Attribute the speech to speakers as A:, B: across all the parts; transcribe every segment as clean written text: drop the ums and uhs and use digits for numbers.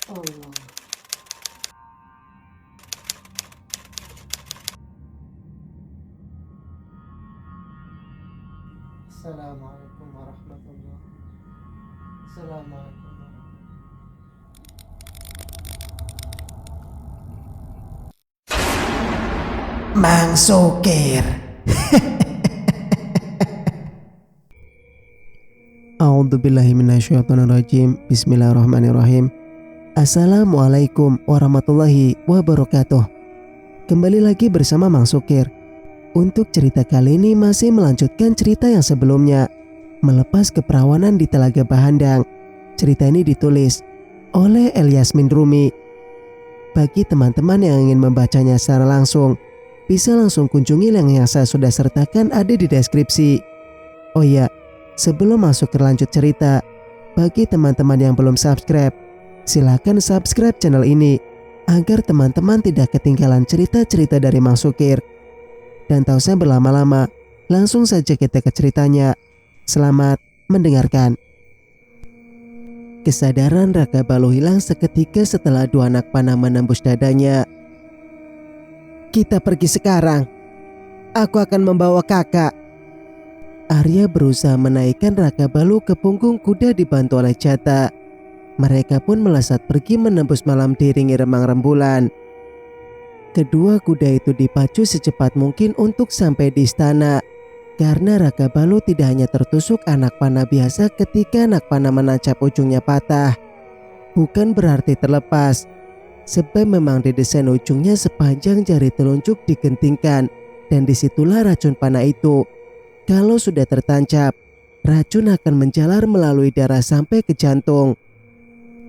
A: Allah. Assalamualaikum warahmatullahi. Assalamualaikum warahmatullahi. Mang Sukir. A'udzubillahiminasyaitonirrajim. Bismillahirrahmanirrahim. Assalamualaikum warahmatullahi wabarakatuh. Kembali lagi bersama Mang Sukir. Untuk cerita kali ini masih melanjutkan cerita yang sebelumnya, melepas keperawanan di Telaga Bahandang. Cerita ini ditulis oleh Elyasmin Rumi. Bagi teman-teman yang ingin membacanya secara langsung, bisa langsung kunjungi link yang saya sudah sertakan ada di deskripsi. Oh iya, sebelum masuk ke lanjut cerita, bagi teman-teman yang belum subscribe, silakan subscribe channel ini agar teman-teman tidak ketinggalan cerita-cerita dari Mang Sukir. Dan tak usah berlama-lama, langsung saja kita ke ceritanya. Selamat mendengarkan. Kesadaran Raka Balu hilang seketika setelah dua anak panah menembus dadanya. Kita pergi sekarang. Aku akan membawa kakak. Arya berusaha menaikkan Raka Balu ke punggung kuda dibantu oleh Jata. Mereka pun melesat pergi menembus malam diiringi remang rembulan. Kedua kuda itu dipacu secepat mungkin untuk sampai di istana. Karena Raka Balu tidak hanya tertusuk anak panah biasa ketika anak panah menancap ujungnya patah. Bukan berarti terlepas. Sebab memang didesain ujungnya sepanjang jari telunjuk digentingkan. Dan disitulah racun panah itu. Kalau sudah tertancap, racun akan menjalar melalui darah sampai ke jantung.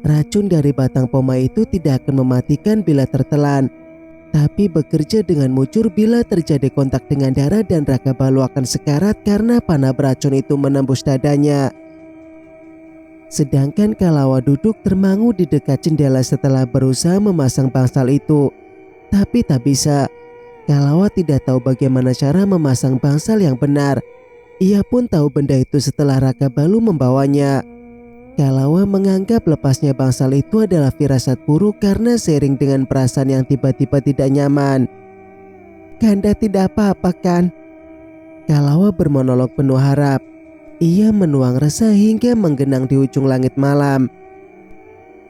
A: Racun dari batang poma itu tidak akan mematikan bila tertelan, tapi bekerja dengan mujur bila terjadi kontak dengan darah dan Raka Balu akan sekarat karena panah beracun itu menembus dadanya. Sedangkan Kalawa duduk termangu di dekat jendela setelah berusaha memasang bangsal itu. Tapi tak bisa. Kalawa tidak tahu bagaimana cara memasang bangsal yang benar. Ia pun tahu benda itu setelah Raka Balu membawanya. Kalawa menganggap lepasnya bangsal itu adalah firasat buruk karena seiring dengan perasaan yang tiba-tiba tidak nyaman. Kanda tidak apa-apa kan? Kalawa bermonolog penuh harap. Ia menuang resah hingga menggenang di ujung langit malam.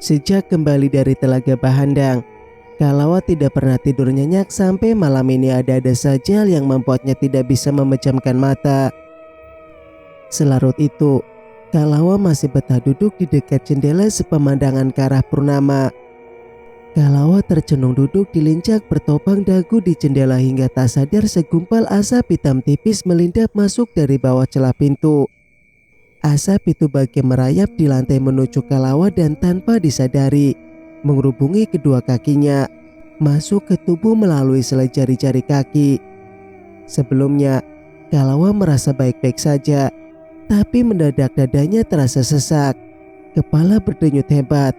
A: Sejak kembali dari Telaga Bahandang, Kalawa tidak pernah tidur nyenyak sampai malam ini ada-ada saja yang membuatnya tidak bisa memejamkan mata. Selarut itu, Kalawa masih betah duduk di dekat jendela sepemandangan ke arah purnama. Kalawa tercenung duduk di lincak bertopang dagu di jendela hingga tak sadar segumpal asap hitam tipis melindap masuk dari bawah celah pintu. Asap itu bagai merayap di lantai menuju Kalawa dan tanpa disadari mengerubungi kedua kakinya, masuk ke tubuh melalui selai jari-jari kaki. Sebelumnya, Kalawa merasa baik-baik saja. Tapi mendadak dadanya terasa sesak. Kepala berdenyut hebat.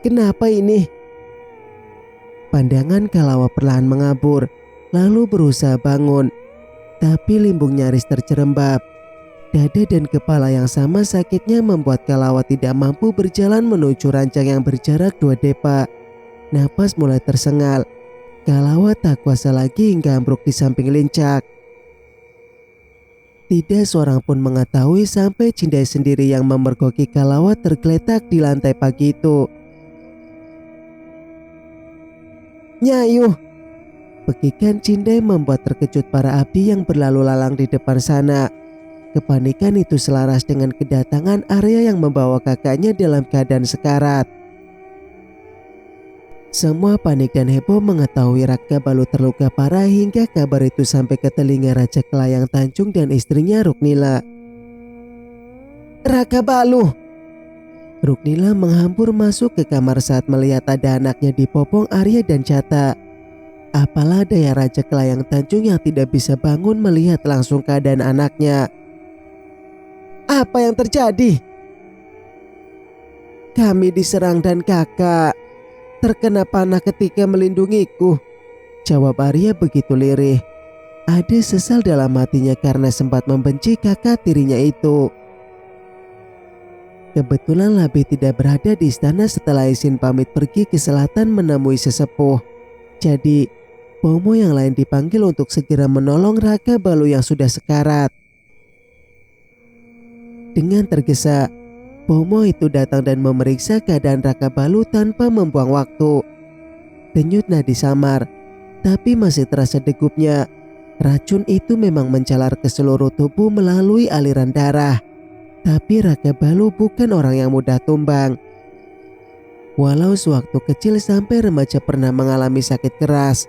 A: Kenapa ini? Pandangan Kalawa perlahan mengabur, lalu berusaha bangun. Tapi limbung nyaris tercerembab. Dada dan kepala yang sama sakitnya membuat Kalawa tidak mampu berjalan menuju ranjang yang berjarak 2 depa. Napas mulai tersengal. Kalawa tak kuasa lagi hingga ambruk di samping lincak. Tidak seorang pun mengetahui sampai Cindai sendiri yang memergoki Kalawa tergeletak di lantai pagi itu. Nyayu! Pekikan Cindai membuat terkejut para abdi yang berlalu lalang di depan sana. Kepanikan itu selaras dengan kedatangan Arya yang membawa kakaknya dalam keadaan sekarat. Semua panik dan heboh mengetahui Raka Balu terluka parah hingga kabar itu sampai ke telinga Raja Kelayang Tanjung dan istrinya Ruknila. Raka Balu! Ruknila menghambur masuk ke kamar saat melihat ada anaknya dipopong Arya dan Jata. Apalah daya Raja Kelayang Tanjung yang tidak bisa bangun melihat langsung keadaan anaknya. Apa yang terjadi? Kami diserang dan kakak terkena panah ketika melindungiku, jawab Arya begitu lirih. Ada sesal dalam hatinya karena sempat membenci kakak tirinya itu. Kebetulan Labi tidak berada di istana setelah Isin pamit pergi ke selatan menemui sesepuh. Jadi, Pomo yang lain dipanggil untuk segera menolong Raka Balu yang sudah sekarat. Dengan tergesa, Pomo itu datang dan memeriksa keadaan Raka Balu tanpa membuang waktu. Denyut nadi samar, tapi masih terasa degupnya. Racun itu memang menjalar ke seluruh tubuh melalui aliran darah. Tapi Raka Balu bukan orang yang mudah tumbang. Walau sewaktu kecil sampai remaja pernah mengalami sakit keras.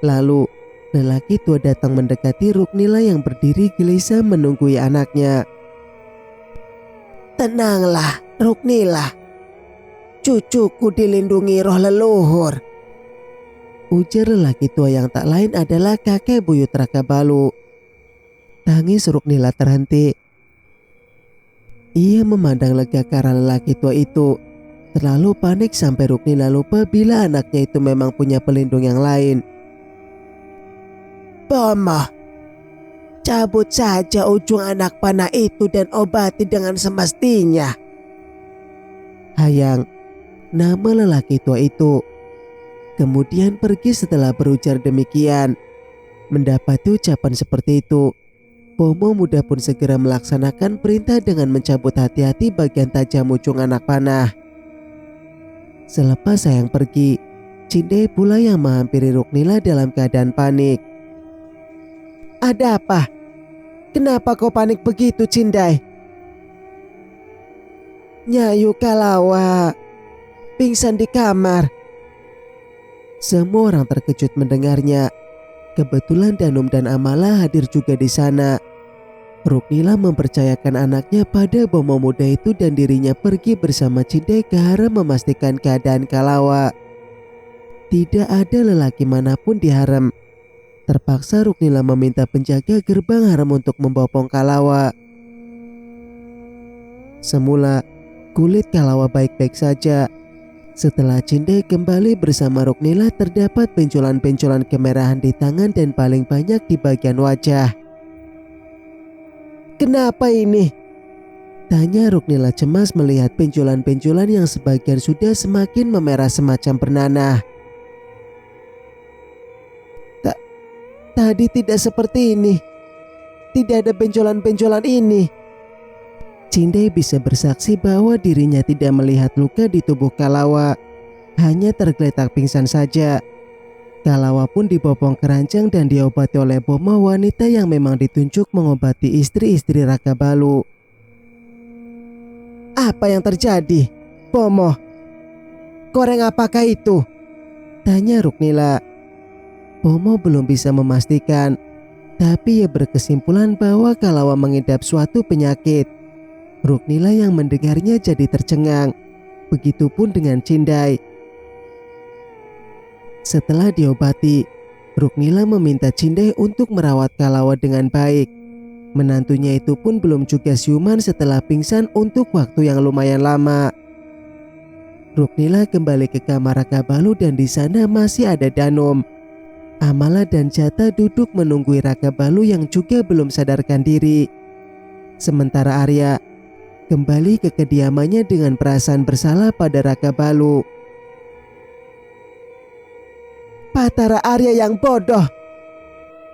A: Lalu, lelaki tua datang mendekati Ruknila yang berdiri gelisah menunggui anaknya.
B: Tenanglah, Ruknila. Cucuku dilindungi roh leluhur,
A: ujar lelaki tua yang tak lain adalah kakek buyut Raka Balu. Tangis Ruknila terhenti. Ia memandang lega ke arah lelaki tua itu. Terlalu panik sampai Ruknila lupa bila anaknya itu memang punya pelindung yang lain.
B: Pomo, cabut saja ujung anak panah itu dan obati dengan semestinya,
A: Hayang, nama lelaki tua itu. Kemudian pergi setelah berujar demikian. Mendapati ucapan seperti itu, Pomo muda pun segera melaksanakan perintah dengan mencabut hati-hati bagian tajam ujung anak panah. Selepas Hayang pergi, Cindai pula yang menghampiri Ruknila dalam keadaan panik.
B: Ada apa? Kenapa kau panik begitu, Cindai? Nyayu Kalawa pingsan di kamar.
A: Semua orang terkejut mendengarnya. Kebetulan Danum dan Amala hadir juga di sana. Ruknila mempercayakan anaknya pada Bomo muda itu dan dirinya pergi bersama Cindai ke harem memastikan keadaan Kalawa. Tidak ada lelaki manapun di harem. Terpaksa Ruknila meminta penjaga gerbang harem untuk membopong Kalawa. Semula, kulit Kalawa baik-baik saja. Setelah Cindai kembali bersama Ruknila, terdapat benjolan-benjolan kemerahan di tangan dan paling banyak di bagian wajah.
B: Kenapa ini?
A: Tanya Ruknila cemas melihat benjolan-benjolan yang sebagian sudah semakin memerah semacam bernanah.
B: Tadi tidak seperti ini. Tidak ada benjolan-benjolan ini.
A: Cindai bisa bersaksi bahwa dirinya tidak melihat luka di tubuh Kalawa, hanya tergeletak pingsan saja. Kalawa pun dibopong keranjang dan diobati oleh Bomo, wanita yang memang ditunjuk mengobati istri-istri Raka Balu.
B: Apa yang terjadi, Bomo? Koreng apakah itu?
A: Tanya Ruknila. Bomo belum bisa memastikan, tapi ia berkesimpulan bahwa Kalawa mengidap suatu penyakit. Ruknila yang mendengarnya jadi tercengang. Begitupun dengan Cindai. Setelah diobati, Ruknila meminta Cindai untuk merawat Kalawa dengan baik. Menantunya itu pun belum juga siuman setelah pingsan untuk waktu yang lumayan lama. Ruknila kembali ke kamar Raka Balu dan di sana masih ada Danum. Amala dan Jata duduk menunggu Raka Balu yang juga belum sadarkan diri. Sementara Arya kembali ke kediamannya dengan perasaan bersalah pada Raka Balu.
B: Batara Arya yang bodoh.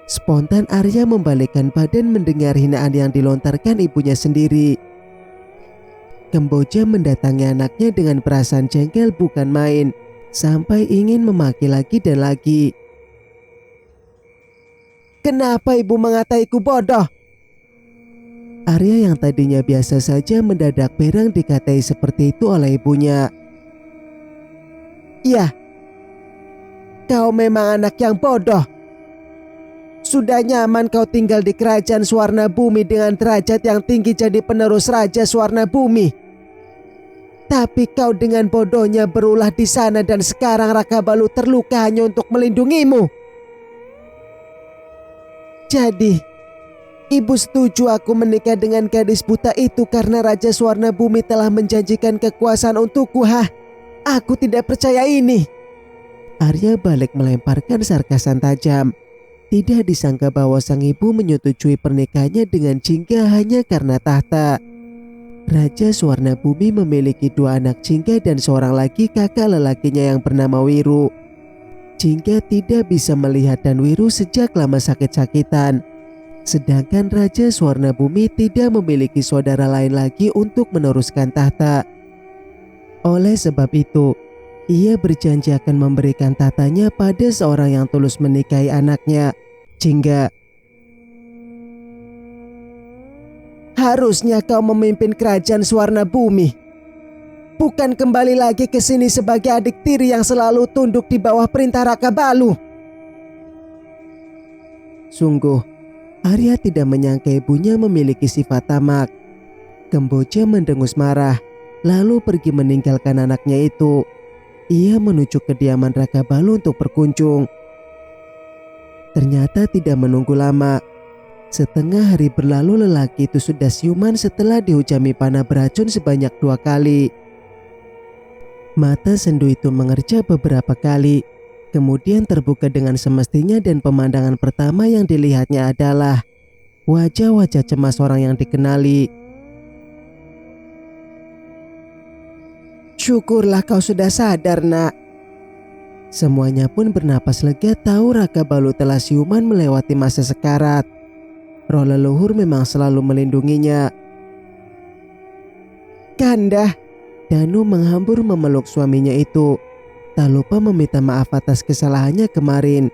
A: Spontan Arya membalikkan badan mendengar hinaan yang dilontarkan ibunya sendiri. Kemboja mendatangi anaknya dengan perasaan jengkel bukan main, sampai ingin memaki lagi dan lagi.
B: Kenapa ibu mengataiku bodoh?
A: Arya yang tadinya biasa saja mendadak berang dikatai seperti itu oleh ibunya.
B: Iya, kau memang anak yang bodoh. Sudah nyaman kau tinggal di kerajaan Swarna Bumi dengan derajat yang tinggi jadi penerus Raja Swarna Bumi. Tapi kau dengan bodohnya berulah di sana dan sekarang Raka Balu terluka hanya untuk melindungimu. Jadi, ibu setuju aku menikah dengan gadis buta itu karena Raja Swarna Bumi telah menjanjikan kekuasaan untukku, hah? Aku tidak percaya ini.
A: Arya balik melemparkan sarkasan tajam. Tidak disangka bahwa sang ibu menyetujui pernikahannya dengan Jingga hanya karena tahta. Raja Suwarna Bumi memiliki 2 anak jingga dan seorang lagi kakak lelakinya yang bernama Wiru. Jingga tidak bisa melihat dan Wiru sejak lama sakit-sakitan. Sedangkan Raja Suwarna Bumi tidak memiliki saudara lain lagi untuk meneruskan tahta. Oleh sebab itu, ia berjanji akan memberikan tahtanya pada seorang yang tulus menikahi anaknya, Jingga.
B: Harusnya kau memimpin kerajaan Suwarna Bumi, bukan kembali lagi ke sini sebagai adik tiri yang selalu tunduk di bawah perintah Raka Balu.
A: Sungguh, Arya tidak menyangka ibunya memiliki sifat tamak. Kemboja mendengus marah, lalu pergi meninggalkan anaknya itu. Ia menuju kediaman Raka Balu untuk berkunjung. Ternyata tidak menunggu lama. Setengah hari berlalu, lelaki itu sudah siuman setelah dihujami panah beracun sebanyak 2 kali. Mata sendu itu mengerja beberapa kali, kemudian terbuka dengan semestinya dan pemandangan pertama yang dilihatnya adalah wajah-wajah cemas orang yang dikenali.
B: Syukurlah kau sudah sadar, nak.
A: Semuanya pun bernapas lega tahu Raka Balu telah siuman melewati masa sekarat. Roh leluhur memang selalu melindunginya.
B: Kanda,
A: Danu menghambur memeluk suaminya itu, tak lupa meminta maaf atas kesalahannya kemarin.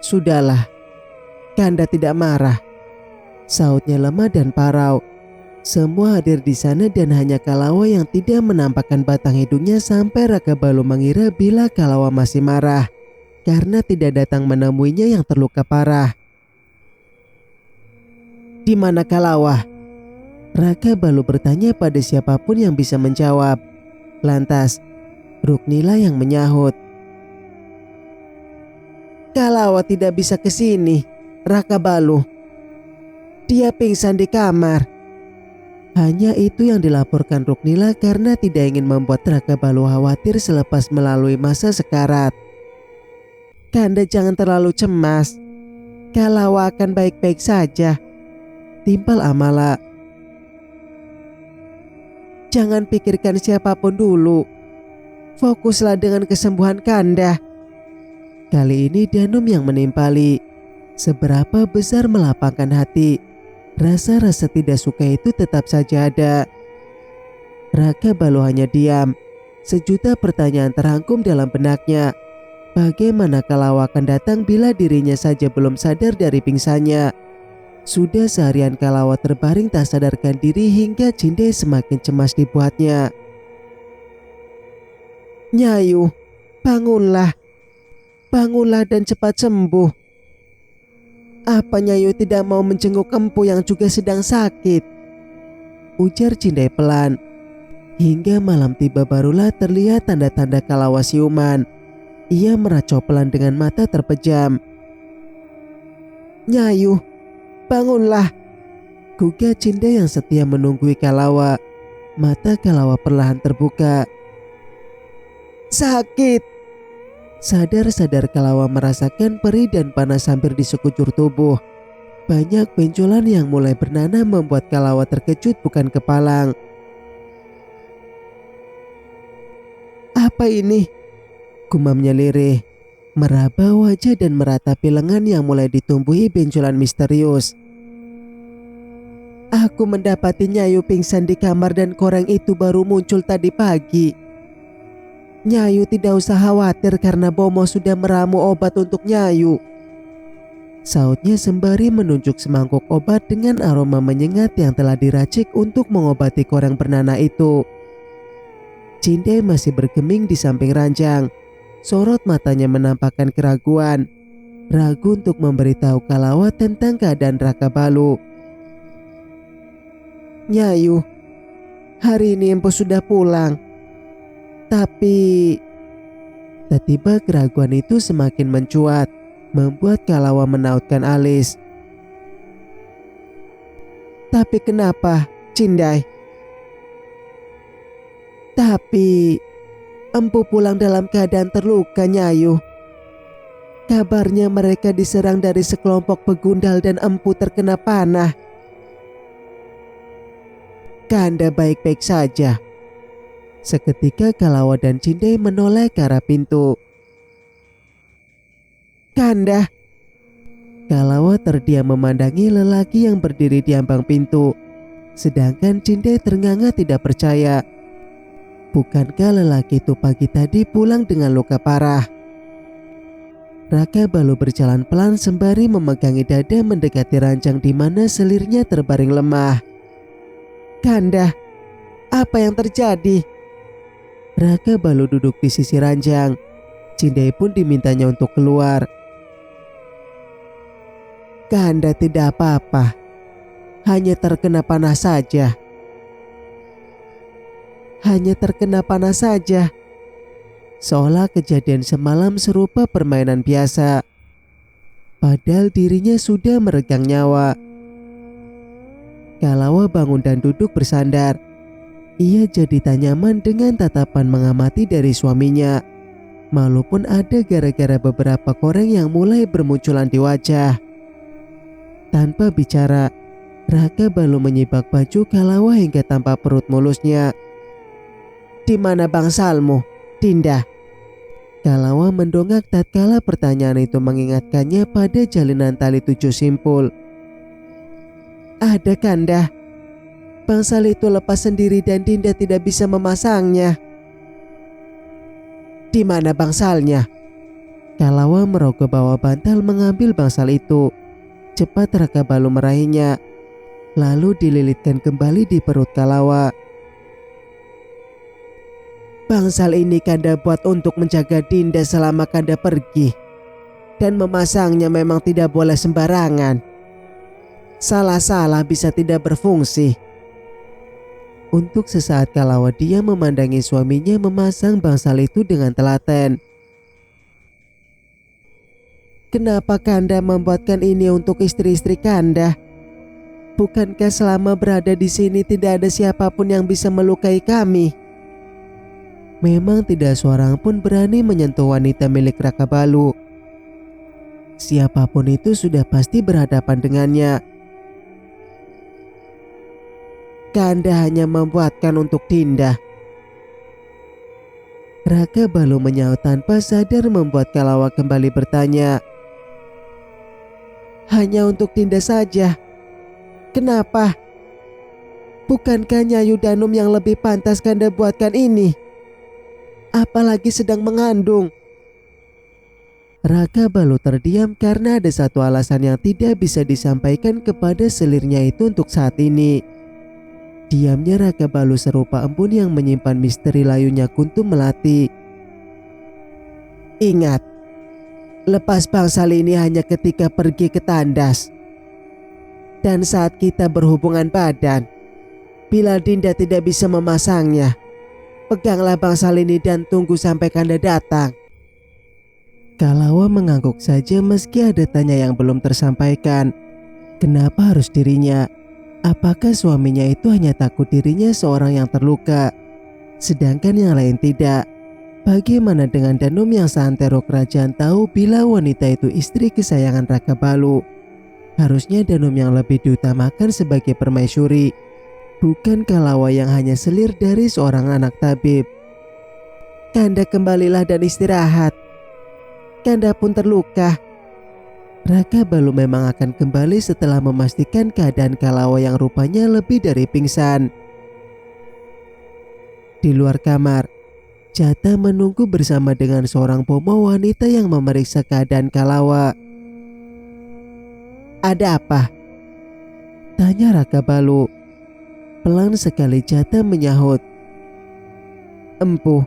B: sudahlah, Kanda tidak marah,
A: sautnya lemah dan parau. Semua hadir di sana dan hanya Kalawa yang tidak menampakkan batang hidungnya sampai Raka Balu mengira bila Kalawa masih marah karena tidak datang menemuinya yang terluka parah.
B: Di mana Kalawa?
A: Raka Balu bertanya pada siapapun yang bisa menjawab. Lantas, Ruknila yang menyahut.
B: Kalawa tidak bisa ke sini, Raka Balu. Dia pingsan di kamar.
A: Hanya itu yang dilaporkan Ruknila karena tidak ingin membuat Raka Balu khawatir selepas melalui masa sekarat.
B: Kanda jangan terlalu cemas. Kalawa akan baik-baik saja,
A: timpal Amala.
B: Jangan pikirkan siapapun dulu. Fokuslah dengan kesembuhan Kanda.
A: Kali ini Danum yang menimpali. Seberapa besar melapangkan hati, rasa-rasa tidak suka itu tetap saja ada. Raka Balu hanya diam. Sejuta pertanyaan terangkum dalam benaknya. Bagaimana Kalawa akan datang bila dirinya saja belum sadar dari pingsannya? Sudah seharian Kalawa terbaring tak sadarkan diri hingga Cindai semakin cemas dibuatnya.
B: Nyayu, bangunlah. Bangunlah dan cepat sembuh. Apa Nyayu tidak mau menjenguk Empu yang juga sedang sakit?
A: Ujar Cindai pelan. Hingga malam tiba barulah terlihat tanda-tanda Kalawa siuman. Ia meracau pelan dengan mata terpejam.
B: Nyayu, bangunlah,
A: gugah Cindai yang setia menunggui Kalawa. Mata Kalawa perlahan terbuka.
B: Sakit.
A: Sadar-sadar Kalawa merasakan perih dan panas hampir di sekujur tubuh. Banyak benjolan yang mulai bernanah membuat Kalawa terkejut bukan kepalang.
B: Apa ini?
A: Gumamnya lirih, meraba wajah dan meratapi lengan yang mulai ditumbuhi benjolan misterius.
B: Aku mendapati Nyayu pingsan di kamar dan koreng itu baru muncul tadi pagi. Nyayu tidak usah khawatir karena Bomo sudah meramu obat untuk Nyayu,
A: sautnya sembari menunjuk semangkuk obat dengan aroma menyengat yang telah diracik untuk mengobati koreng bernanah itu. Cindai masih bergeming di samping ranjang. Sorot matanya menampakkan keraguan, ragu untuk memberitahu Kalawa tentang keadaan Raka Balu.
B: Nyayu, hari ini Empu sudah pulang. Tapi
A: tiba-tiba keraguan itu semakin mencuat, membuat Kalawa menautkan alis.
B: Tapi kenapa, Cindai? Tapi Empu pulang dalam keadaan terluka, Nyayu. Kabarnya mereka diserang dari sekelompok begundal dan Empu terkena panah. Kanda baik-baik saja.
A: Seketika Kalawa dan Cindai menoleh ke arah pintu.
B: Kanda,
A: Kalawa terdiam memandangi lelaki yang berdiri di ambang pintu. Sedangkan Cindai ternganga tidak percaya. Bukankah lelaki itu pagi tadi pulang dengan luka parah? Raka Balu berjalan pelan sembari memegangi dada mendekati ranjang di mana selirnya terbaring lemah.
B: Kanda, apa yang terjadi?
A: Raka Balu duduk di sisi ranjang. Cindai pun dimintanya untuk keluar.
B: Kanda tidak apa-apa, hanya terkena panas saja.
A: Hanya terkena panas saja. Seolah kejadian semalam serupa permainan biasa. Padahal dirinya sudah meregang nyawa. Kalawa bangun dan duduk bersandar. Ia jadi tak nyaman dengan tatapan mengamati dari suaminya. Malu pun ada gara-gara beberapa koreng yang mulai bermunculan di wajah. Tanpa bicara, Raka Balu menyibak baju Kalawa hingga tampak perut mulusnya.
B: Di mana bangsalmu, Dinda?
A: Kalawa mendongak tatkala pertanyaan itu mengingatkannya pada jalinan tali 7 simpul.
B: Ada Kanda. Bangsal itu lepas sendiri dan Dinda tidak bisa memasangnya. Di mana bangsalnya?
A: Kalawa merogoh bawah bantal mengambil bangsal itu. Cepat Raka Balu meraihnya, lalu dililitkan kembali di perut Kalawa.
B: Bangsal ini Kanda buat untuk menjaga Dinda selama Kanda pergi. Dan memasangnya memang tidak boleh sembarangan. Salah-salah bisa tidak berfungsi.
A: Untuk sesaat Kalawa diam memandangi suaminya memasang bangsal itu dengan telaten.
B: Kenapa Kanda membuatkan ini untuk istri-istri Kanda? Bukankah selama berada di sini tidak ada siapapun yang bisa melukai kami?
A: Memang tidak seorang pun berani menyentuh wanita milik Raka Balu. Siapapun itu sudah pasti berhadapan dengannya.
B: Kanda hanya membuatkan untuk Dinda.
A: Raka Balu menyaut tanpa sadar membuat Kalawa kembali bertanya.
B: Hanya untuk Dinda saja. Kenapa? Bukankah Nyayu Danum yang lebih pantas Kanda buatkan ini? Apalagi sedang mengandung.
A: Raka Balu terdiam karena ada satu alasan yang tidak bisa disampaikan kepada selirnya itu untuk saat ini. Diamnya Raka Balu serupa embun yang menyimpan misteri layunya Kuntum Melati.
B: Ingat, lepas bangsal ini hanya ketika pergi ke tandas. Dan saat kita berhubungan badan. Bila Dinda tidak bisa memasangnya, peganglah bangsal ini dan tunggu sampai Kanda datang.
A: Kalawa mengangguk saja meski ada tanya yang belum tersampaikan. Kenapa harus dirinya? Apakah suaminya itu hanya takut dirinya seorang yang terluka, sedangkan yang lain tidak? Bagaimana dengan Danum yang seantero kerajaan tahu bila wanita itu istri kesayangan Raka Balu? Harusnya Danum yang lebih diutamakan sebagai permaisuri, bukan Kalawa yang hanya selir dari seorang anak tabib.
B: Kanda kembalilah dan istirahat. Kanda pun terluka.
A: Raka Balu memang akan kembali setelah memastikan keadaan Kalawa yang rupanya lebih dari pingsan. Di luar kamar, Jata menunggu bersama dengan seorang pomo wanita yang memeriksa keadaan Kalawa.
B: Ada apa?
A: Tanya Raka Balu. Pelan sekali Jata menyahut.
B: Empu,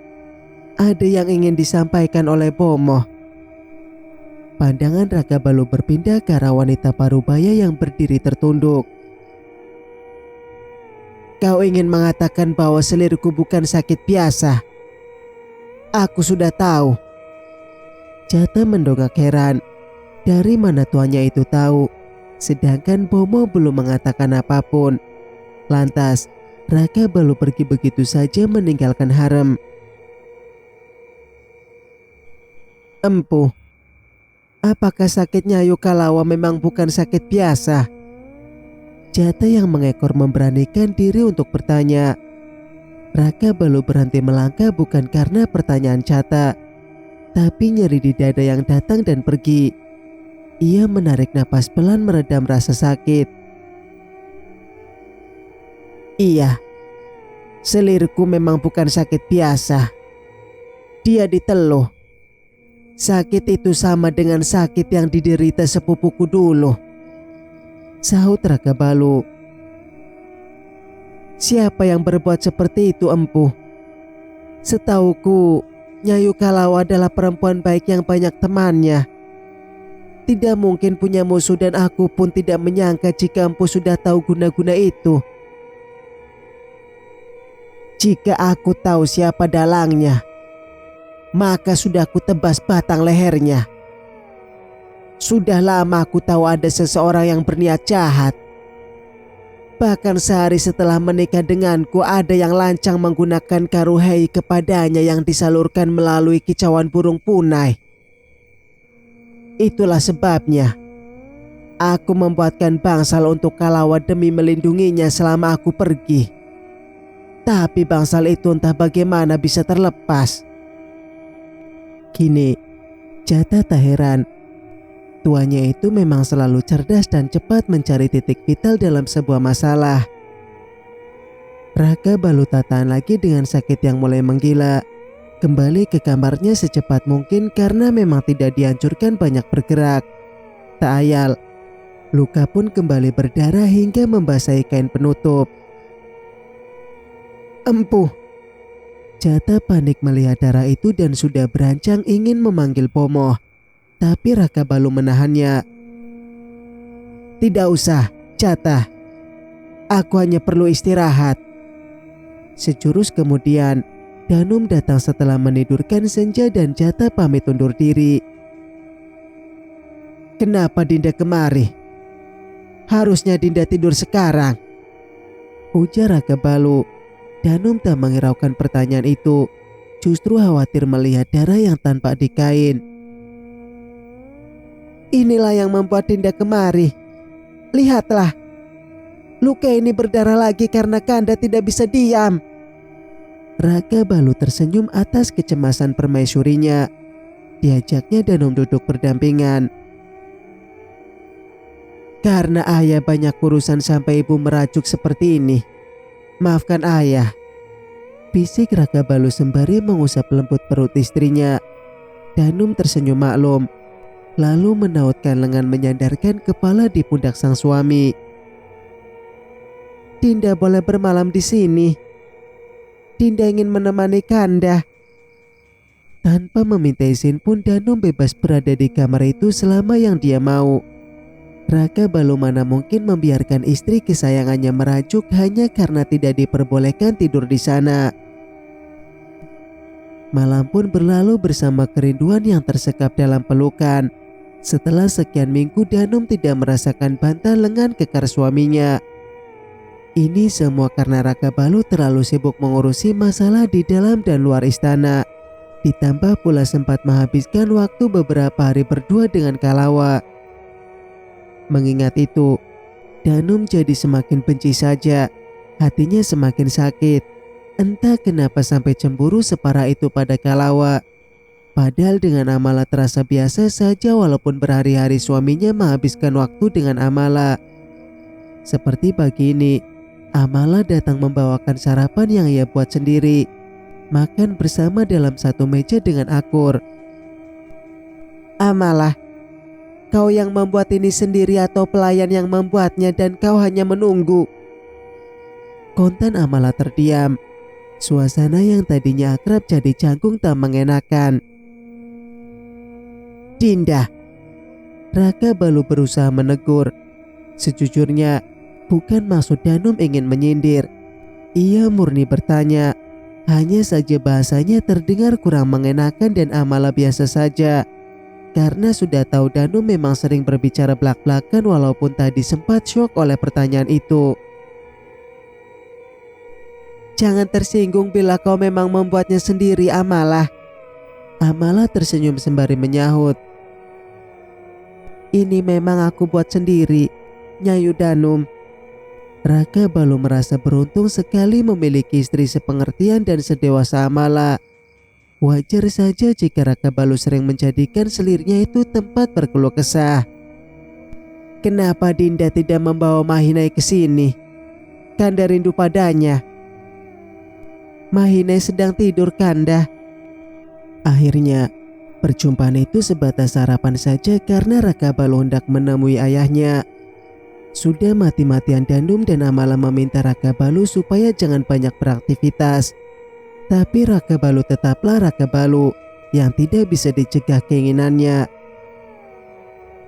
B: ada yang ingin disampaikan oleh Pomo.
A: Pandangan Raka Balu berpindah ke arah wanita parubaya yang berdiri tertunduk.
B: Kau ingin mengatakan bahwa selirku bukan sakit biasa? Aku sudah tahu.
A: Jata mendongak heran. Dari mana tuannya itu tahu? Sedangkan Pomo belum mengatakan apapun. Lantas, Raka Balu pergi begitu saja meninggalkan harem.
B: Empu, apakah sakit Nyayu Kalawa memang bukan sakit biasa?
A: Jata yang mengekor memberanikan diri untuk bertanya. Raka Balu berhenti melangkah bukan karena pertanyaan Jata, tapi nyeri di dada yang datang dan pergi. Ia menarik napas pelan meredam rasa sakit.
B: Iya, selirku memang bukan sakit biasa. Dia diteluh. Sakit itu sama dengan sakit yang diderita sepupuku dulu,
A: sahut Raka Balu.
B: Siapa yang berbuat seperti itu, Empu? Setauku, Nyayu Kalau adalah perempuan baik yang banyak temannya. Tidak mungkin punya musuh dan aku pun tidak menyangka jika Empu sudah tahu guna-guna itu. Jika aku tahu siapa dalangnya, maka sudah aku tebas batang lehernya. Sudah lama aku tahu ada seseorang yang berniat jahat. Bahkan sehari setelah menikah denganku ada yang lancang menggunakan karuhei kepadanya yang disalurkan melalui kicauan burung punai. Itulah sebabnya aku membuatkan bangsal untuk Kalawa demi melindunginya selama aku pergi. Tapi bangsal itu entah bagaimana bisa terlepas.
A: Kini Jata tak heran. Tuanya itu memang selalu cerdas dan cepat mencari titik vital dalam sebuah masalah. Raka Balu tak tahan lagi dengan sakit yang mulai menggila. Kembali ke kamarnya secepat mungkin karena memang tidak dianjurkan banyak bergerak. Tak ayal, luka pun kembali berdarah hingga membasahi kain penutup.
B: Empu.
A: Jata panik melihat darah itu dan sudah berancang ingin memanggil Pomoh. Tapi Raka Balu menahannya.
B: Tidak usah, Jata. Aku hanya perlu istirahat.
A: Sejurus kemudian, Danum datang setelah menidurkan Senja dan Jata pamit undur diri.
B: Kenapa Dinda kemari? Harusnya Dinda tidur sekarang,
A: ujar Raka Balu. Danum tak menghiraukan pertanyaan itu, justru khawatir melihat darah yang tanpa di kain.
B: Inilah yang membuat Dinda kemari. Lihatlah, luka ini berdarah lagi karena Kanda tidak bisa diam.
A: Raka Balu tersenyum atas kecemasan permaisurinya. Diajaknya Danum duduk berdampingan.
B: Karena ayah banyak urusan sampai ibu merajuk seperti ini. Maafkan ayah,
A: bisik Raka Balu sembari mengusap lembut perut istrinya. Danum tersenyum maklum, lalu menautkan lengan menyandarkan kepala di pundak sang suami.
B: Dinda boleh bermalam di sini. Dinda ingin menemani Kanda.
A: Tanpa meminta izin pun Danum bebas berada di kamar itu selama yang dia mau. Raka Balu mana mungkin membiarkan istri kesayangannya merajuk hanya karena tidak diperbolehkan tidur di sana. Malam pun berlalu bersama kerinduan yang tersekap dalam pelukan. Setelah sekian minggu Danum tidak merasakan bantal lengan kekar suaminya. Ini semua karena Raka Balu terlalu sibuk mengurusi masalah di dalam dan luar istana. Ditambah pula sempat menghabiskan waktu beberapa hari berdua dengan Kalawa. Mengingat itu, Danum jadi semakin benci saja. Hatinya semakin sakit. Entah kenapa sampai cemburu separah itu pada Kalawa. Padahal dengan Amala terasa biasa saja walaupun berhari-hari suaminya menghabiskan waktu dengan Amala. Seperti pagi ini, Amala datang membawakan sarapan yang ia buat sendiri. Makan bersama dalam satu meja dengan akur.
B: Amala, kau yang membuat ini sendiri atau pelayan yang membuatnya dan kau hanya menunggu?
A: Kontan Amala terdiam. Suasana yang tadinya akrab jadi canggung tak mengenakan.
B: Dinda,
A: Raka Balu berusaha menegur. Sejujurnya, bukan maksud Danum ingin menyindir. Ia murni bertanya. Hanya saja bahasanya terdengar kurang mengenakan dan Amala biasa saja. Karena sudah tahu Danum memang sering berbicara belak-belakan walaupun tadi sempat syok oleh pertanyaan itu.
B: Jangan tersinggung bila kau memang membuatnya sendiri, Amala.
A: Amala tersenyum sembari menyahut.
B: Ini memang aku buat sendiri, Nyayu Danum.
A: Raka Balu merasa beruntung sekali memiliki istri sepengertian dan sedewasa Amala. Wajar saja jika Raka Balu sering menjadikan selirnya itu tempat berkeluh kesah.
B: Kenapa Dinda tidak membawa Mahinai ke sini? Kanda rindu padanya. Mahinai sedang tidur, Kanda.
A: Akhirnya, perjumpaan itu sebatas harapan saja karena Raka Balu hendak menemui ayahnya. Sudah mati-matian Danum dan Amala meminta Raka Balu supaya jangan banyak beraktivitas. Tapi Raka Balu tetaplah Raka Balu yang tidak bisa dicegah keinginannya.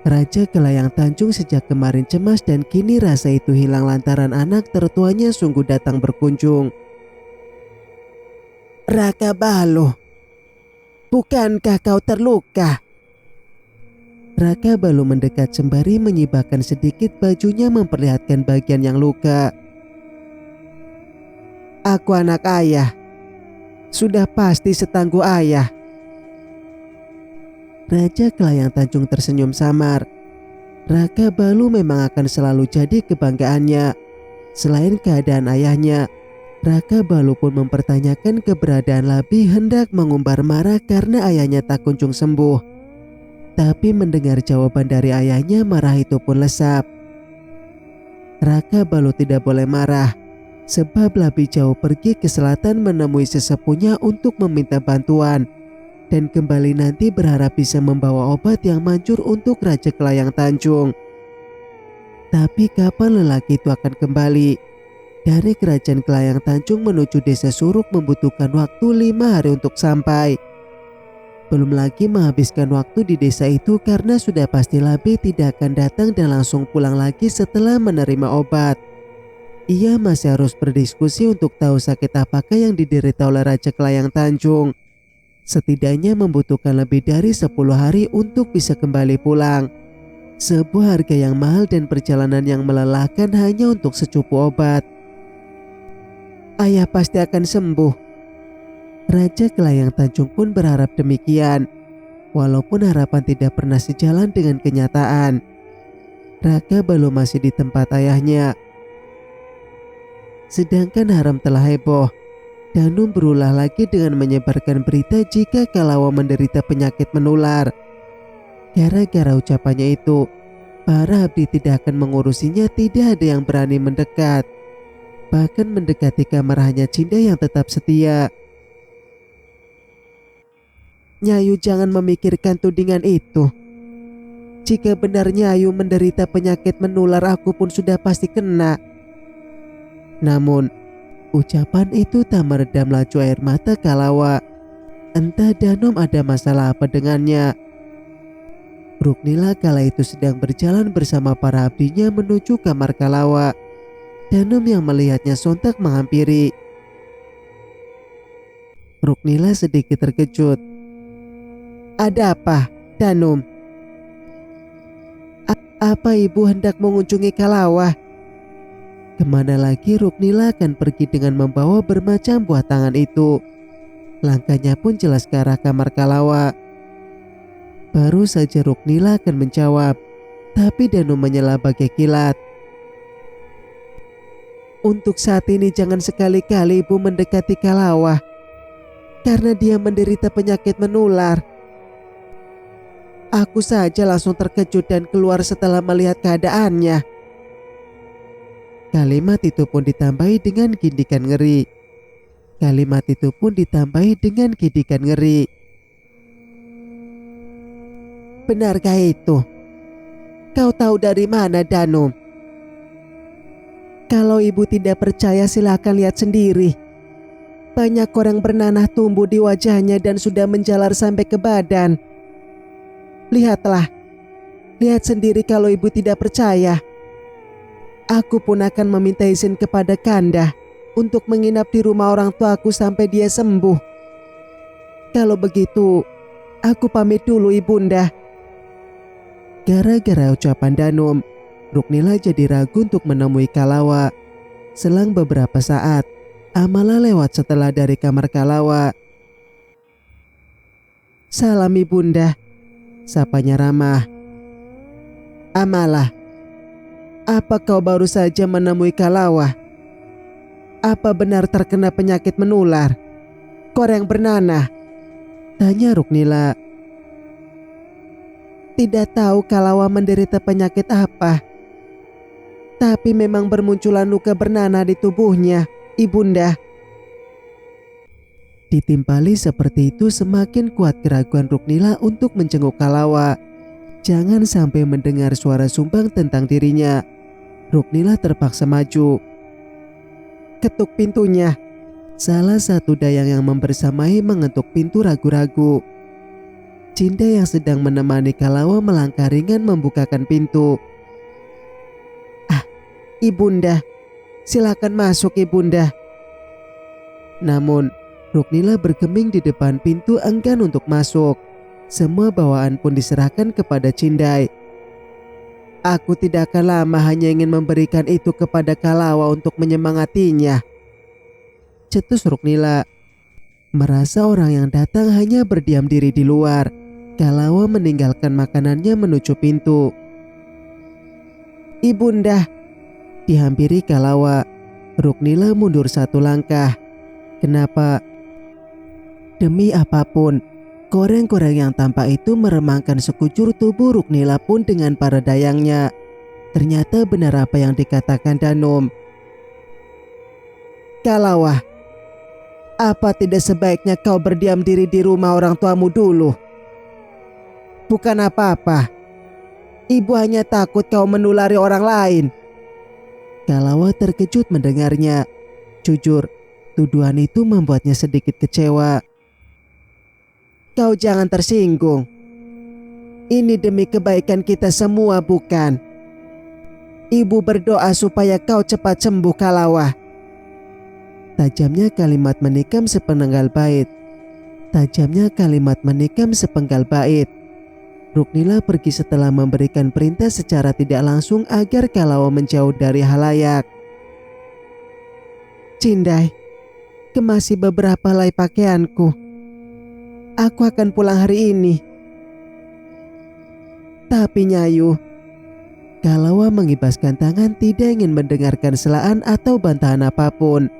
A: Raja Kelayang Tanjung sejak kemarin cemas dan kini rasa itu hilang lantaran anak tertuanya sungguh datang berkunjung.
B: Raka Balu, bukankah kau terluka?
A: Raka Balu mendekat sembari menyibakkan sedikit bajunya memperlihatkan bagian yang luka.
B: Aku anak ayah. Sudah pasti setangguh ayah.
A: Raja Kelayang Tanjung tersenyum samar. Raka Balu memang akan selalu jadi kebanggaannya. Selain keadaan ayahnya, Raka Balu pun mempertanyakan keberadaan Labi hendak mengumbar marah karena ayahnya tak kunjung sembuh. Tapi mendengar jawaban dari ayahnya, marah itu pun lesap. Raka Balu tidak boleh marah, sebab Labi jauh pergi ke selatan menemui sesepunya untuk meminta bantuan. Dan kembali nanti berharap bisa membawa obat yang manjur untuk Raja Kelayang Tanjung. Tapi kapan lelaki itu akan kembali? Dari kerajaan Kelayang Tanjung menuju desa Suruk membutuhkan waktu 5 hari untuk sampai. Belum lagi menghabiskan waktu di desa itu karena sudah pasti Labi tidak akan datang dan langsung pulang lagi setelah menerima obat. Ia masih harus berdiskusi untuk tahu sakit apakah yang diderita oleh Raja Kelayang Tanjung. Setidaknya membutuhkan lebih dari 10 hari untuk bisa kembali pulang. Sebuah harga yang mahal dan perjalanan yang melelahkan hanya untuk secupu obat.
B: Ayah pasti akan sembuh.
A: Raja Kelayang Tanjung pun berharap demikian. Walaupun harapan tidak pernah sejalan dengan kenyataan. Raka Balu masih di tempat ayahnya. Sedangkan Haram telah heboh. Danum berulah lagi dengan menyebarkan berita jika Kalawa menderita penyakit menular. Gara-gara ucapannya itu, para abdi tidak akan mengurusinya, tidak ada yang berani mendekat. Bahkan mendekati kamar hanya Cinda yang tetap setia.
B: Nyayu jangan memikirkan tudingan itu. Jika benar Nyayu menderita penyakit menular, aku pun sudah pasti kena.
A: Namun, ucapan itu tak meredam laju air mata Kalawa. Entah Danum ada masalah apa dengannya. Ruknila kala itu sedang berjalan bersama para abdinya menuju kamar Kalawa. Danum yang melihatnya sontak menghampiri. Ruknila sedikit terkejut.
B: Ada apa, Danum? Apa ibu hendak mengunjungi Kalawa?
A: Kemana lagi Ruknila akan pergi dengan membawa bermacam buah tangan itu. Langkahnya pun jelas ke arah kamar Kalawa. Baru saja Ruknila akan menjawab, tapi Danum menyela bagai kilat.
B: Untuk saat ini jangan sekali-kali ibu mendekati Kalawa, karena dia menderita penyakit menular. Aku saja langsung terkejut dan keluar setelah melihat keadaannya.
A: Kalimat itu pun ditambahi dengan gidikan ngeri. Kalimat itu pun ditambahi dengan gidikan ngeri.
B: Benarkah itu? Kau tahu dari mana, Danum? Kalau ibu tidak percaya silakan lihat sendiri. Banyak orang bernanah tumbuh di wajahnya dan sudah menjalar sampai ke badan. Lihatlah. Lihat sendiri kalau ibu tidak percaya. Aku pun akan meminta izin kepada Kanda untuk menginap di rumah orang tuaku sampai dia sembuh. Kalau begitu, aku pamit dulu ibunda.
A: Gara-gara ucapan Danum, Ruknila jadi ragu untuk menemui Kalawa. Selang beberapa saat, Amala lewat setelah dari kamar Kalawa.
B: Salam ibunda,
A: sapanya ramah.
B: Amala, Apa kau baru saja menemui Kalawah? Apa benar terkena penyakit menular? Koreng bernanah?
A: Tanya Ruknila.
B: Tidak tahu Kalawah menderita penyakit apa, tapi memang bermunculan luka bernanah di tubuhnya, Ibunda.
A: Ditimpali seperti itu semakin kuat keraguan Ruknila untuk menjenguk Kalawah. Jangan sampai mendengar suara sumbang tentang dirinya. Ruknila terpaksa maju.
B: Ketuk pintunya.
A: Salah satu dayang yang membersamai mengetuk pintu ragu-ragu. Cinda yang sedang menemani Kalawah melangkah ringan membukakan pintu.
B: Ibunda, silakan masuk Ibunda.
A: Namun Ruknila bergeming di depan pintu enggan untuk masuk. Semua bawaan pun diserahkan kepada Cindai.
B: Aku tidak akan lama, hanya ingin memberikan itu kepada Kalawah untuk menyemangatinya,
A: cetus Ruknila. Merasa orang yang datang hanya berdiam diri di luar, Kalawah meninggalkan makanannya menuju pintu.
B: Ibunda,
A: dihampiri Kalawah. Ruknila mundur satu langkah. Kenapa? Demi apapun, koreng-koreng yang tampak itu meremangkan sekujur tubuh Ruknila pun dengan para dayangnya. Ternyata benar apa yang dikatakan Danum.
B: Kalawah, apa tidak sebaiknya kau berdiam diri di rumah orang tuamu dulu? Bukan apa-apa, ibu hanya takut kau menulari orang lain.
A: Kalawah terkejut mendengarnya. Jujur, tuduhan itu membuatnya sedikit kecewa.
B: Kau jangan tersinggung. Ini demi kebaikan kita semua, bukan? Ibu berdoa supaya kau cepat sembuh, Kalawah.
A: Tajamnya kalimat menikam sepenggal bait. Ruknila pergi setelah memberikan perintah secara tidak langsung agar Kalawah menjauh dari halayak.
B: Cindai, kemasi beberapa helai pakaianku. Aku akan pulang hari ini.
A: Tapi Nyayu, Kalawah mengibaskan tangan, tidak ingin mendengarkan celaan atau bantahan apapun.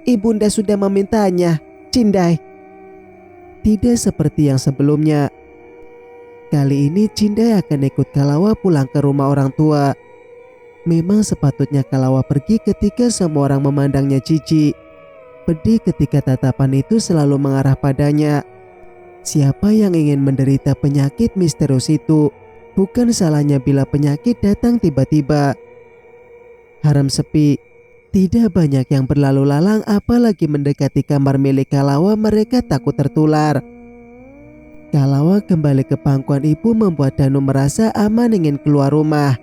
B: Ibunda sudah memintanya, Cindai.
A: Tidak seperti yang sebelumnya. Kali ini Cindai akan ikut Kalawah pulang ke rumah orang tua. Memang sepatutnya Kalawah pergi ketika semua orang memandangnya jijik. Pedih ketika tatapan itu selalu mengarah padanya. Siapa yang ingin menderita penyakit misterius itu? Bukan salahnya bila penyakit datang tiba-tiba. Haram sepi. Tidak banyak yang berlalu lalang, apalagi mendekati kamar milik Kalawah. Mereka takut tertular. Kalawah kembali ke pangkuan ibu membuat Danu merasa aman ingin keluar rumah.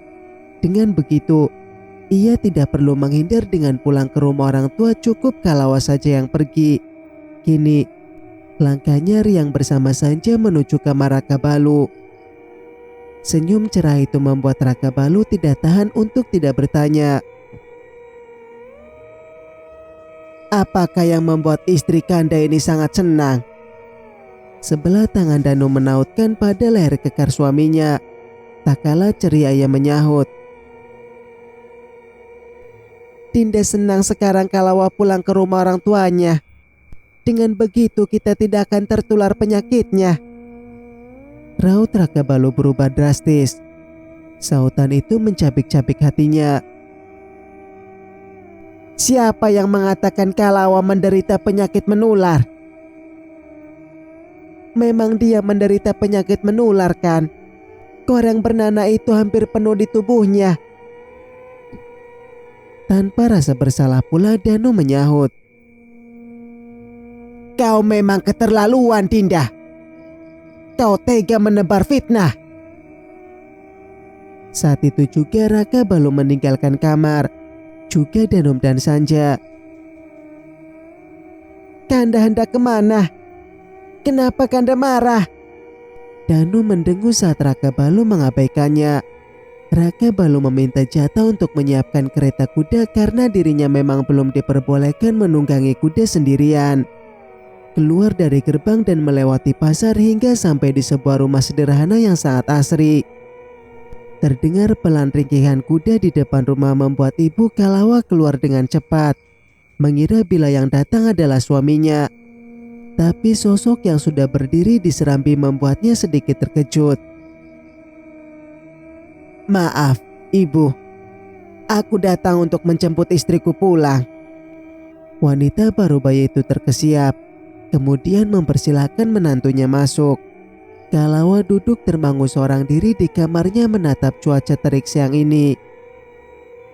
A: Dengan begitu, ia tidak perlu menghindar dengan pulang ke rumah orang tua, cukup Kalawah saja yang pergi. Kini, langkahnya riang bersama Sanja menuju kamar Raka Balu. Senyum cerah itu membuat Raka Balu tidak tahan untuk tidak bertanya.
B: Apakah yang membuat istri Kanda ini sangat senang?
A: Sebelah tangan Danu menautkan pada leher kekar suaminya. Tak kalah ceria ia menyahut.
B: Dinda senang sekarang Kalawah pulang ke rumah orang tuanya. Dengan begitu kita tidak akan tertular penyakitnya.
A: Raut Raka Balu berubah drastis. Sautan itu mencabik-cabik hatinya.
B: Siapa yang mengatakan Kalawah menderita penyakit menular? Memang dia menderita penyakit menular, kan? Koreng bernanah itu hampir penuh di tubuhnya.
A: Tanpa rasa bersalah pula Danu menyahut.
B: Kau memang keterlaluan, Dinda. Kau tega menebar fitnah.
A: Saat itu juga Raka Balu meninggalkan kamar. Juga Danum dan Sanja.
B: Kanda hendak kemana? Kenapa Kanda marah?
A: Danu mendengus saat Raka Balu mengabaikannya. Raka Balu meminta jatah untuk menyiapkan kereta kuda karena dirinya memang belum diperbolehkan menunggangi kuda sendirian. Keluar dari gerbang dan melewati pasar hingga sampai di sebuah rumah sederhana yang sangat asri. Terdengar pelan ringkihan kuda di depan rumah membuat ibu Kalawa keluar dengan cepat, mengira bila yang datang adalah suaminya. Tapi sosok yang sudah berdiri di serambi membuatnya sedikit terkejut.
B: Maaf, Ibu. Aku datang untuk menjemput istriku pulang.
A: Wanita baru bayi itu terkesiap, kemudian mempersilahkan menantunya masuk. Kalawa duduk termangu seorang diri di kamarnya menatap cuaca terik siang ini.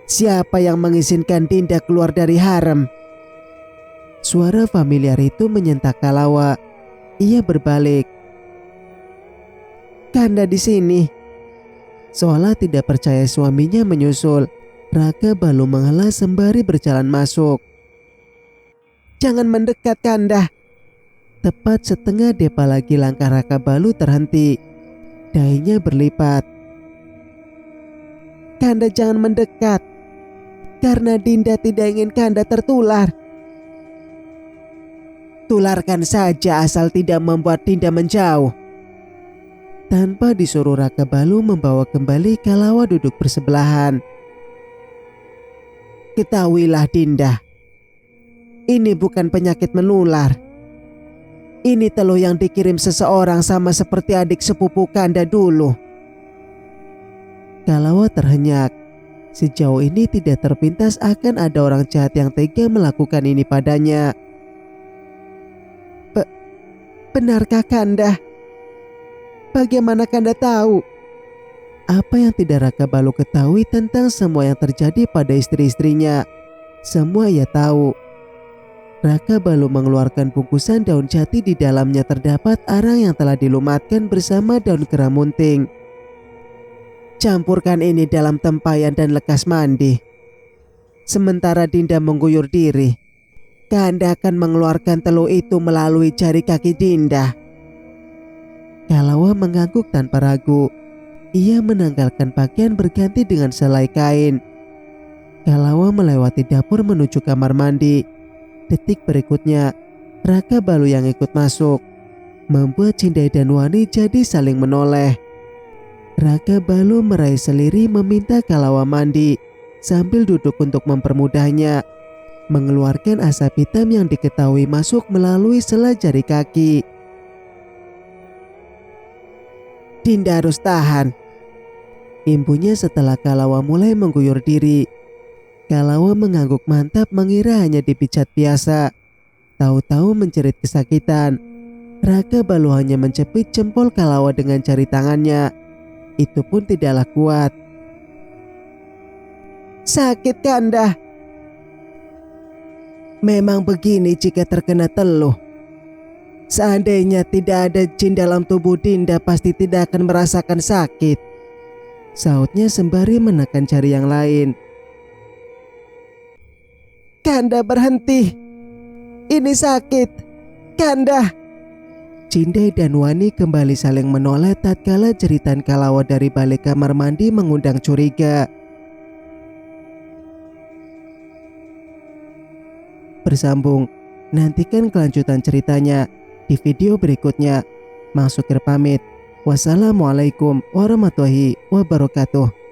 B: Siapa yang mengizinkan Dinda keluar dari harem?
A: Suara familiar itu menyentak Kalawa. Ia berbalik.
B: Kanda di sini.
A: Seolah tidak percaya suaminya menyusul, Raka Balu menghela sembari berjalan masuk.
B: Jangan mendekat, Kanda.
A: Tepat setengah depa lagi langkah Raka Balu terhenti. Dahinya berlipat.
B: Kanda jangan mendekat. Karena Dinda tidak ingin Kanda tertular. Tularkan saja asal tidak membuat Dinda menjauh.
A: Tanpa disuruh Raka Balu membawa kembali Kalawa duduk bersebelahan.
B: Ketahuilah Dinda. Ini bukan penyakit menular. Ini teluh yang dikirim seseorang sama seperti adik sepupu Kanda dulu.
A: Kalawa terhenyak. Sejauh ini tidak terpintas akan ada orang jahat yang tega melakukan ini padanya.
B: Benarkah Kanda? Bagaimana Kanda tahu?
A: Apa yang tidak Raka Balu ketahui tentang semua yang terjadi pada istri-istrinya? Semua ia tahu. Raka Balu mengeluarkan bungkusan daun jati, di dalamnya terdapat arang yang telah dilumatkan bersama daun keramunting.
B: Campurkan ini dalam tempayan dan lekas mandi. Sementara Dinda mengguyur diri, Kanda akan mengeluarkan teluh itu melalui jari kaki Dinda.
A: Kalawa mengangguk tanpa ragu. Ia menanggalkan pakaian berganti dengan selai kain. Kalawa melewati dapur menuju kamar mandi. Detik berikutnya, Raka Balu yang ikut masuk, membuat Cindai dan Wani jadi saling menoleh. Raka Balu meraih seliri meminta Kalawa mandi, sambil duduk untuk mempermudahnya, mengeluarkan asap hitam yang diketahui masuk melalui sela jari kaki.
B: Dinda harus tahan,
A: imbunya setelah Kalawa mulai mengguyur diri. Kalawa mengangguk mantap mengira hanya dipijat biasa. Tahu-tahu menjerit kesakitan. Raka Balu hanya mencepit jempol Kalawa dengan jari tangannya. Itu pun tidaklah kuat.
B: Sakit Kanda. Memang begini jika terkena teluh. Seandainya tidak ada jin dalam tubuh Dinda pasti tidak akan merasakan sakit,
A: sautnya sembari menekan jari yang lain.
B: Kanda berhenti. Ini sakit. Kanda.
A: Cindai dan Wani kembali saling menoleh tatkala jeritan Kalawa dari balik kamar mandi mengundang curiga. Bersambung. Nantikan kelanjutan ceritanya di video berikutnya. Mang Sukir pamit. Wassalamualaikum warahmatullahi wabarakatuh.